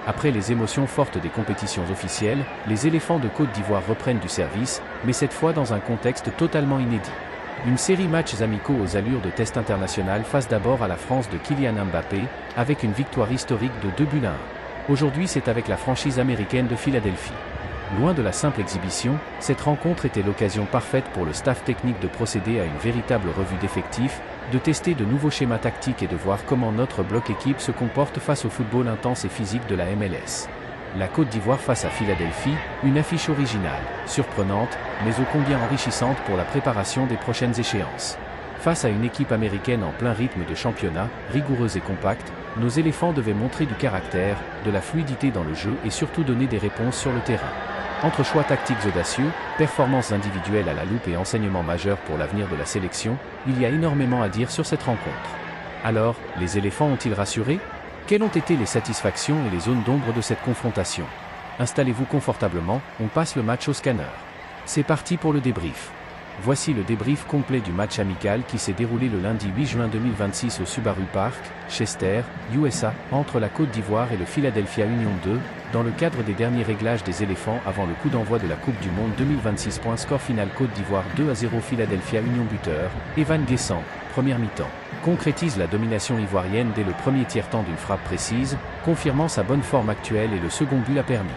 Après les émotions fortes des compétitions officielles, les éléphants de Côte d'Ivoire reprennent du service, mais cette fois dans un contexte totalement inédit. Une série matchs amicaux aux allures de test international face d'abord à la France de Kylian Mbappé, avec une victoire historique de 2-1. Aujourd'hui c'est avec la franchise américaine de Philadelphie. Loin de la simple exhibition, cette rencontre était l'occasion parfaite pour le staff technique de procéder à une véritable revue d'effectifs, de tester de nouveaux schémas tactiques et de voir comment notre bloc équipe se comporte face au football intense et physique de la MLS. La Côte d'Ivoire face à Philadelphie, une affiche originale, surprenante, mais ô combien enrichissante pour la préparation des prochaines échéances. Face à une équipe américaine en plein rythme de championnat, rigoureuse et compacte, nos éléphants devaient montrer du caractère, de la fluidité dans le jeu et surtout donner des réponses sur le terrain. Entre choix tactiques audacieux, performances individuelles à la loupe et enseignements majeurs pour l'avenir de la sélection, il y a énormément à dire sur cette rencontre. Alors, les éléphants ont-ils rassuré ? Quelles ont été les satisfactions et les zones d'ombre de cette confrontation ? Installez-vous confortablement, on passe le match au scanner. C'est parti pour le débrief. Voici le débrief complet du match amical qui s'est déroulé le lundi 8 juin 2026 au Subaru Park, Chester, USA, entre la Côte d'Ivoire et le Philadelphia Union 2, dans le cadre des derniers réglages des éléphants avant le coup d'envoi de la Coupe du Monde 2026. Score final Côte d'Ivoire 2-0 Philadelphia Union buteur, Evan Guessant, première mi-temps. Concrétise la domination ivoirienne dès le premier tiers-temps d'une frappe précise, confirmant sa bonne forme actuelle et le second but l'a permis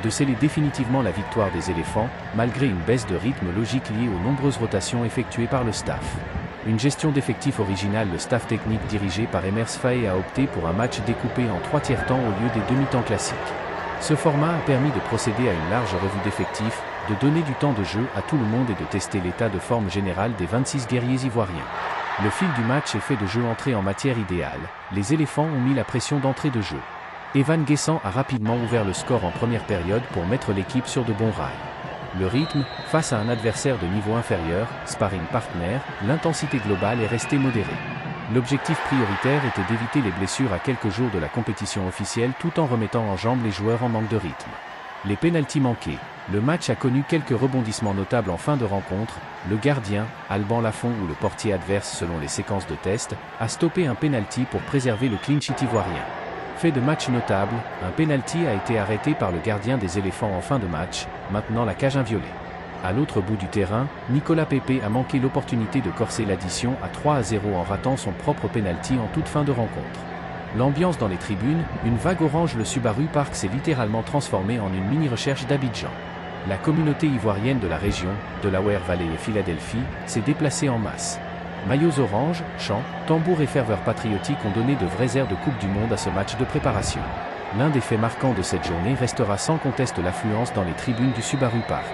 de sceller définitivement la victoire des éléphants, malgré une baisse de rythme logique liée aux nombreuses rotations effectuées par le staff. Une gestion d'effectifs originale. Le staff technique dirigé par Emers Faé a opté pour un match découpé en 3 tiers-temps au lieu des demi-temps classiques. Ce format a permis de procéder à une large revue d'effectifs, de donner du temps de jeu à tout le monde et de tester l'état de forme général des 26 guerriers ivoiriens. Le fil du match est fait de jeu entrée en matière idéale, les éléphants ont mis la pression d'entrée de jeu. Evan Guessant a rapidement ouvert le score en première période pour mettre l'équipe sur de bons rails. Le rythme, face à un adversaire de niveau inférieur, sparring partner, l'intensité globale est restée modérée. L'objectif prioritaire était d'éviter les blessures à quelques jours de la compétition officielle tout en remettant en jambes les joueurs en manque de rythme. Les pénaltys manqués. Le match a connu quelques rebondissements notables en fin de rencontre. Le gardien, Alban Lafont ou le portier adverse selon les séquences de test, a stoppé un pénalty pour préserver le clean sheet ivoirien. Fait de match notable, un pénalty a été arrêté par le gardien des éléphants en fin de match, maintenant la cage inviolée. À l'autre bout du terrain, Nicolas Pepe a manqué l'opportunité de corser l'addition à 3-0 en ratant son propre pénalty en toute fin de rencontre. L'ambiance dans les tribunes, une vague orange. Le Subaru Park s'est littéralement transformé en une mini-recherche d'Abidjan. La communauté ivoirienne de la région, Delaware Valley et Philadelphie, s'est déplacée en masse. Maillots orange, chants, tambours et ferveur patriotique ont donné de vrais airs de Coupe du Monde à ce match de préparation. L'un des faits marquants de cette journée restera sans conteste l'affluence dans les tribunes du Subaru Park.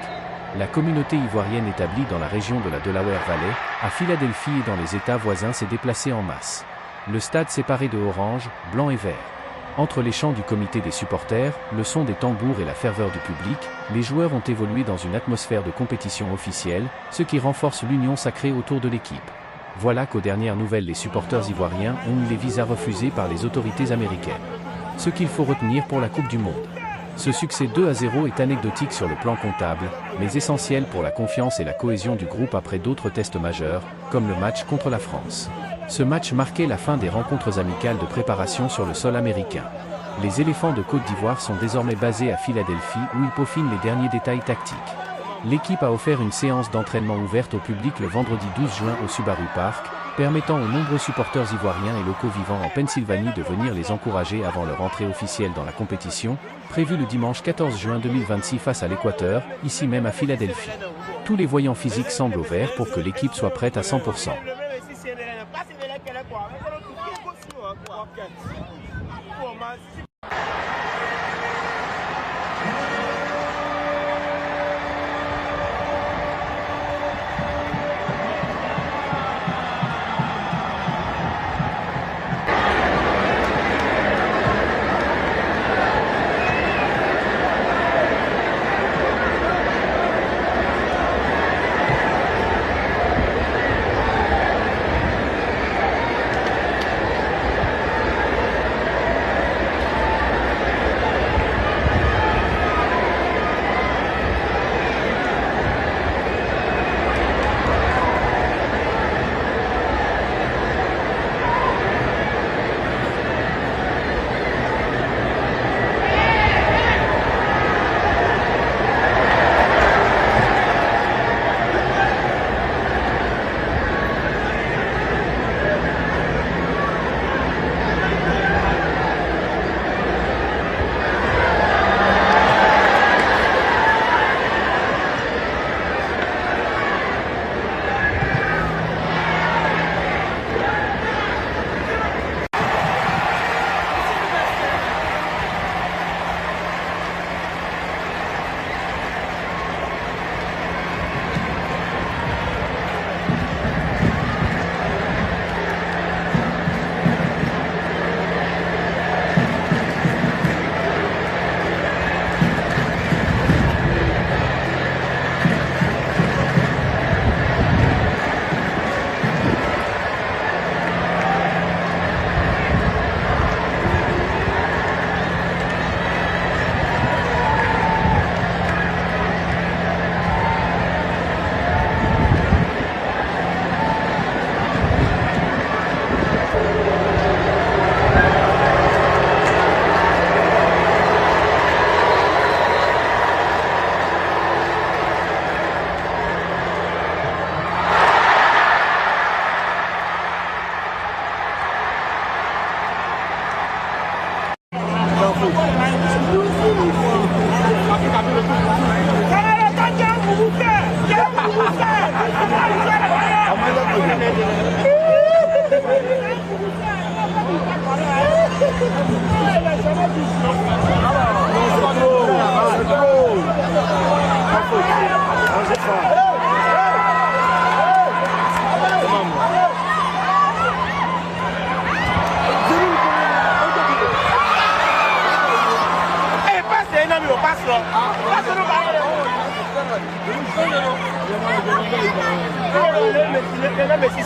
La communauté ivoirienne établie dans la région de la Delaware Valley, à Philadelphie et dans les États voisins s'est déplacée en masse. Le stade séparé de orange, blanc et vert. Entre les chants du comité des supporters, le son des tambours et la ferveur du public, les joueurs ont évolué dans une atmosphère de compétition officielle, ce qui renforce l'union sacrée autour de l'équipe. Voilà qu'aux dernières nouvelles les supporters ivoiriens ont eu les visas refusés par les autorités américaines. Ce qu'il faut retenir pour la Coupe du Monde. Ce succès 2-0 est anecdotique sur le plan comptable, mais essentiel pour la confiance et la cohésion du groupe après d'autres tests majeurs, comme le match contre la France. Ce match marquait la fin des rencontres amicales de préparation sur le sol américain. Les éléphants de Côte d'Ivoire sont désormais basés à Philadelphie où ils peaufinent les derniers détails tactiques. L'équipe a offert une séance d'entraînement ouverte au public le vendredi 12 juin au Subaru Park, permettant aux nombreux supporters ivoiriens et locaux vivant en Pennsylvanie de venir les encourager avant leur entrée officielle dans la compétition, prévue le dimanche 14 juin 2026 face à l'Équateur, ici même à Philadelphie. Tous les voyants physiques semblent au vert pour que l'équipe soit prête à 100%. Merci.